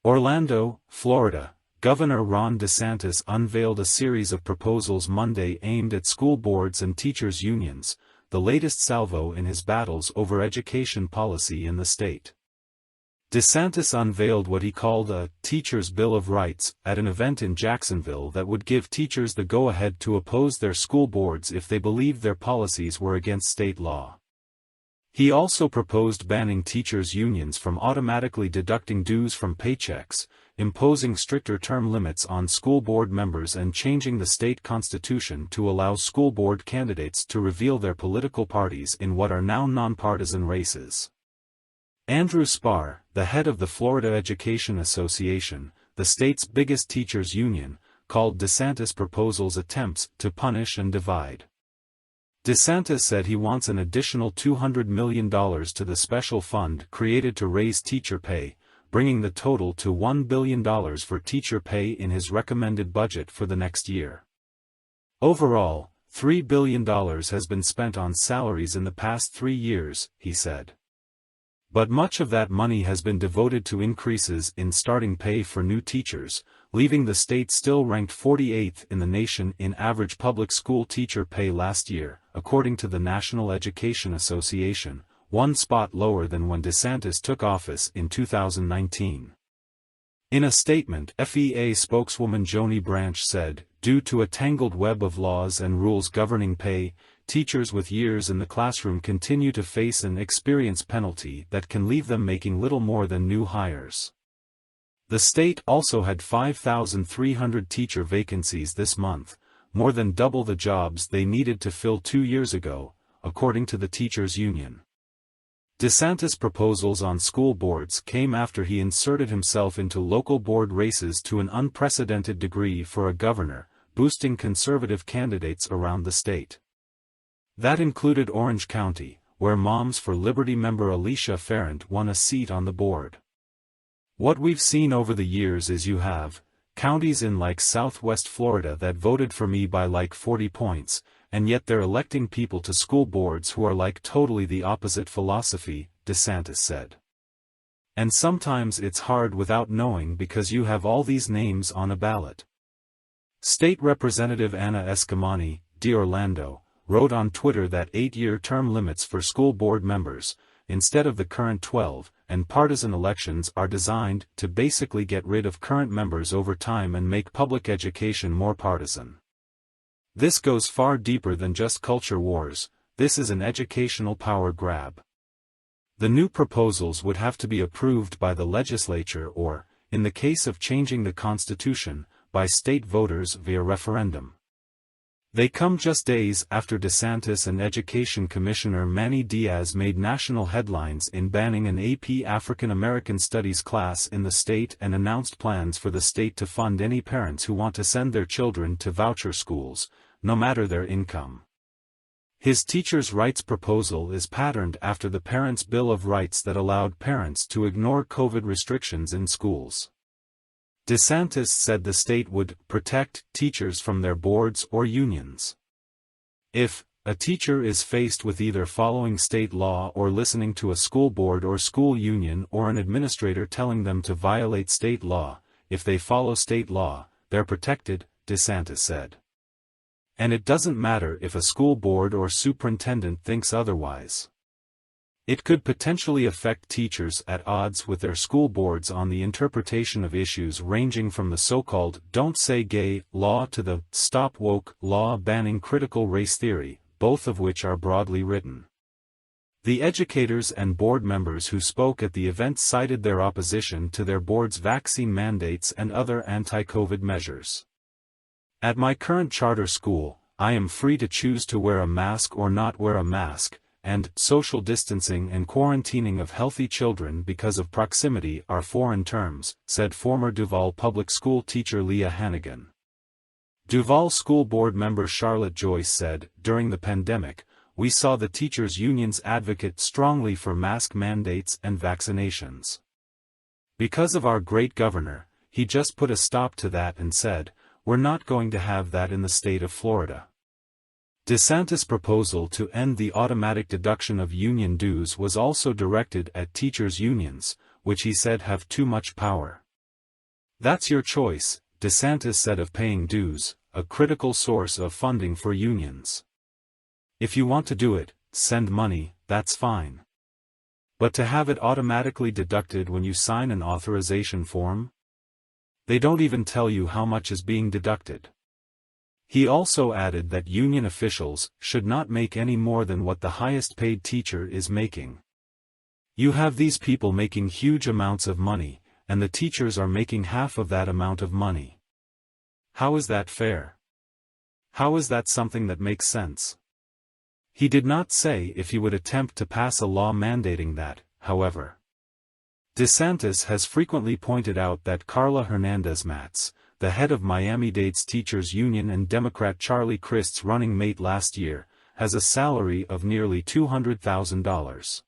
Orlando, Florida. Governor Ron DeSantis unveiled a series of proposals Monday aimed at school boards and teachers' unions, the latest salvo in his battles over education policy in the state. DeSantis unveiled what he called a Teachers' Bill of Rights at an event in Jacksonville that would give teachers the go-ahead to oppose their school boards if they believed their policies were against state law. He also proposed banning teachers' unions from automatically deducting dues from paychecks, imposing stricter term limits on school board members and changing the state constitution to allow school board candidates to reveal their political parties in what are now nonpartisan races. Andrew Spar, the head of the Florida Education Association, the state's biggest teachers' union, called DeSantis' proposals attempts to punish and divide. DeSantis said he wants an additional $200 million to the special fund created to raise teacher pay, bringing the total to $1 billion for teacher pay in his recommended budget for the next year. Overall, $3 billion has been spent on salaries in the past 3 years, he said. But much of that money has been devoted to increases in starting pay for new teachers, leaving the state still ranked 48th in the nation in average public school teacher pay last year, according to the National Education Association, one spot lower than when DeSantis took office in 2019. In a statement, FEA spokeswoman Joni Branch said, "Due to a tangled web of laws and rules governing pay, teachers with years in the classroom continue to face an experience penalty that can leave them making little more than new hires." The state also had 5,300 teacher vacancies this month, more than double the jobs they needed to fill 2 years ago, according to the teachers' union. DeSantis' proposals on school boards came after he inserted himself into local board races to an unprecedented degree for a governor, boosting conservative candidates around the state. That included Orange County, where Moms for Liberty member Alicia Ferrant won a seat on the board. What we've seen over the years is you have counties in like Southwest Florida that voted for me by like 40 points, and yet they're electing people to school boards who are like totally the opposite philosophy, DeSantis said. And sometimes it's hard without knowing because you have all these names on a ballot. State Representative Anna Escamani, Orlando, wrote on Twitter that 8-year term limits for school board members, instead of the current 12, and partisan elections are designed to basically get rid of current members over time and make public education more partisan. This goes far deeper than just culture wars, this is an educational power grab. The new proposals would have to be approved by the legislature or, in the case of changing the Constitution, by state voters via referendum. They come just days after DeSantis and Education Commissioner Manny Diaz made national headlines in banning an AP African American Studies class in the state and announced plans for the state to fund any parents who want to send their children to voucher schools, no matter their income. His teachers' rights proposal is patterned after the Parents' Bill of Rights that allowed parents to ignore COVID restrictions in schools. DeSantis said the state would protect teachers from their boards or unions. If a teacher is faced with either following state law or listening to a school board or school union or an administrator telling them to violate state law, if they follow state law, they're protected, DeSantis said. And it doesn't matter if a school board or superintendent thinks otherwise. It could potentially affect teachers at odds with their school boards on the interpretation of issues ranging from the so-called "Don't Say Gay" law to the "Stop Woke" law banning critical race theory, both of which are broadly written. The educators and board members who spoke at the event cited their opposition to their board's vaccine mandates and other anti-COVID measures. "At my current charter school, I am free to choose to wear a mask or not wear a mask, and social distancing and quarantining of healthy children because of proximity are foreign terms," said former Duval Public School teacher Leah Hannigan. Duval School Board member Charlotte Joyce said, "During the pandemic, we saw the teachers' unions advocate strongly for mask mandates and vaccinations. Because of our great governor, he just put a stop to that and said, we're not going to have that in the state of Florida." DeSantis' proposal to end the automatic deduction of union dues was also directed at teachers' unions, which he said have too much power. That's your choice, DeSantis said of paying dues, a critical source of funding for unions. If you want to do it, send money, that's fine. But to have it automatically deducted when you sign an authorization form? They don't even tell you how much is being deducted. He also added that union officials should not make any more than what the highest paid teacher is making. You have these people making huge amounts of money, and the teachers are making half of that amount of money. How is that fair? How is that something that makes sense? He did not say if he would attempt to pass a law mandating that, however. DeSantis has frequently pointed out that Carla Hernandez-Matz, the head of Miami-Dade's teachers union and Democrat Charlie Crist's running mate last year, has a salary of nearly $200,000.